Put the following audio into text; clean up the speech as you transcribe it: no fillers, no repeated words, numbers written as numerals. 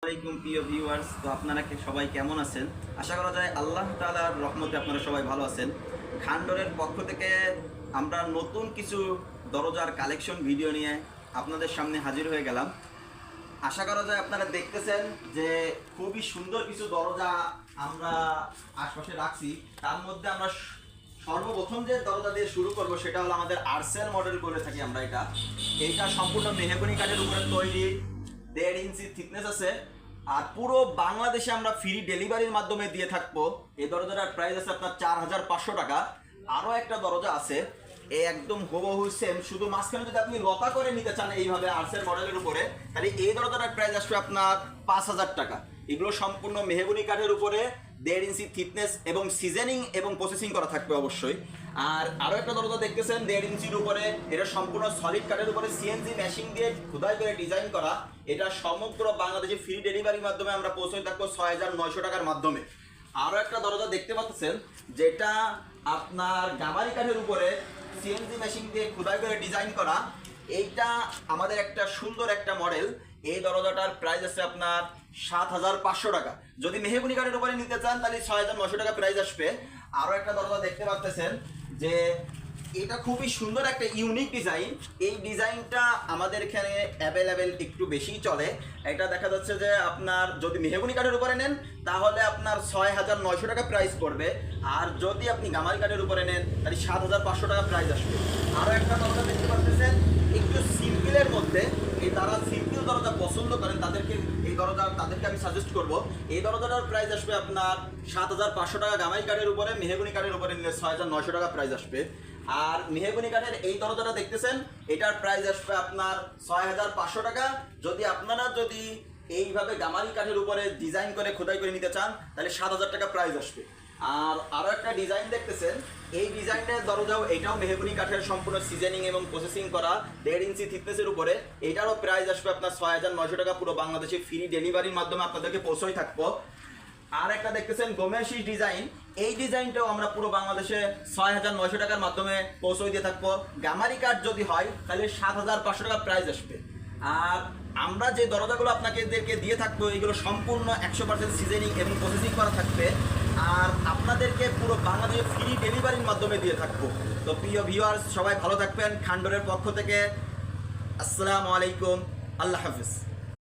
আসসালামাইকুম প্রিয় ভিউয়ার্স, তো আপনারা সবাই কেমন আছেন? আশা করা যায় আল্লাহ তাআলার রহমতে আপনারা সবাই ভালো আছেন। খান্ডরের পক্ষ থেকে আমরা নতুন কিছু দরজার কালেকশন ভিডিও নিয়ে আপনাদের সামনে হাজির হয়ে গেলাম। আশা করা যায় আপনারা দেখতেছেন যে খুবই সুন্দর কিছু দরজা আমরা আশপাশে রাখছি। তার মধ্যে আমরা সর্বপ্রথম যে দরজা দিয়ে শুরু করব সেটা হলো আমাদের আরসেল মডেল করে থাকি আমরা। এইটা সম্পূর্ণ মেহগনি কাঠের উপরে তৈরি, 1.5 ইঞ্চি থিকনেস আছে, আর পুরো বাংলাদেশে আমরা ফ্রি ডেলিভারির মাধ্যমে দিয়ে থাকবো। এই দরজাটার প্রাইস আছে আপনার 4,500 টাকা। আরও একটা দরজা আছে, এই একদম হুবহু সেম, শুধু মাঝখানে যদি আপনি লতা করে নিতে চান এইভাবে আরসেল মডেলের উপরে, তাহলে এই দরজাটার প্রাইস আসবে আপনার 5,000 টাকা। এগুলো সম্পূর্ণ মেহগনি কাঠের উপরে 1.5 ইঞ্চি থিকনেস এবং সিজনিং এবং প্রসেসিং করা থাকবে অবশ্যই। আর আরও একটা দরজা দেখতেছেন 1.5 ইঞ্চির উপরে, এটা সম্পূর্ণ সলিড কাঠের উপরে সিএনজি মেশিন দিয়ে খোদাই করে ডিজাইন করা। এটা সমগ্র বাংলাদেশে ফ্রি ডেলিভারির মাধ্যমে আমরা পৌঁছে থাকবো 6,900 টাকার মাধ্যমে। আরও একটা দরজা দেখতে পাচ্ছেন যেটা আপনার গামারি কাঠের উপরে সিএনজি মেশিন দিয়ে খোদাই করে ডিজাইন করা। এইটা আমাদের একটা সুন্দর একটা মডেল। এই দরজাটার প্রাইস আছে আপনার 7,500 টাকা। যদি মেহগনি কাঠের উপরে নিতে চান তাহলে 6,900 টাকা প্রাইস আসবে। আরও একটা দরজা দেখতে পাচ্ছেন যে এটা খুবই সুন্দর একটা ইউনিক ডিজাইন। এই ডিজাইনটা আমাদের এখানে অ্যাভেলেবেল একটু বেশিই চলে। এটা দেখা যাচ্ছে যে আপনার যদি মেহগনি কাঠের উপরে নেন তাহলে আপনার 6,900 টাকা প্রাইস পড়বে, আর যদি আপনি গামারি কাঠের উপরে নেন তাহলে 7,500 টাকা প্রাইস আসবে। আরও একটা দরজা দেখতে পাচ্ছেন একটু সিম্পলের মধ্যে, এই তারা সিম্পল দরজা পছন্দ করেন তাদেরকে আমি সাজেস্ট করব। এই দরজাটার প্রাইস আসবে আপনার 7,500 টাকা। গামারি কাঠের উপরে, মেহগনি কাঠের উপরে নিলে 6,900 টাকা প্রাইস আসবে। আর মেহগনি কাঠের এই দরজাটা দেখতেছেন, এটার প্রাইস আসবে আপনার 6,500 টাকা। যদি আপনারা এইভাবে গামারি কাঠের উপরে ডিজাইন করে খোদাই করে নিতে চান তাহলে 7,000 টাকা প্রাইস আসবে। আর আরও একটা ডিজাইন দেখতেছেন, এই ডিজাইনের দরজাও এটাও মেহগনি কাঠের সম্পূর্ণ সিজনিং এবং প্রসেসিং করা 1.5 ইঞ্চি থিকনেসের উপরে। এটারও প্রাইস আসবে আপনার 6,900 টাকা। পুরো বাংলাদেশে ফ্রি ডেলিভারির মাধ্যমে আপনাদেরকে পৌঁছাই থাকবো। আর একটা দেখতেছেন গোমেশি ডিজাইন, এই ডিজাইনটাও আমরা পুরো বাংলাদেশে 6,900 টাকার মাধ্যমে পৌঁছে দিয়ে থাকবো। গামারি কাঠ যদি হয় তাহলে 7,500 টাকা প্রাইস আসবে। আর আমরা যে দরজাগুলো আপনাদেরকে দিয়ে থাকবো এগুলো সম্পূর্ণ 100% সিজনিং এবং প্রসেসিং করা থাকবে, আর আপনাদেরকে পুরো বাংলাদেশে ফ্রি ডেলিভারির মাধ্যমে দিয়ে থাকবো। তো প্রিয় ভিউয়ার্স, সবাই ভালো থাকবেন। খান্ডরের পক্ষ থেকে আসসালামু আলাইকুম, আল্লাহ হাফিজ।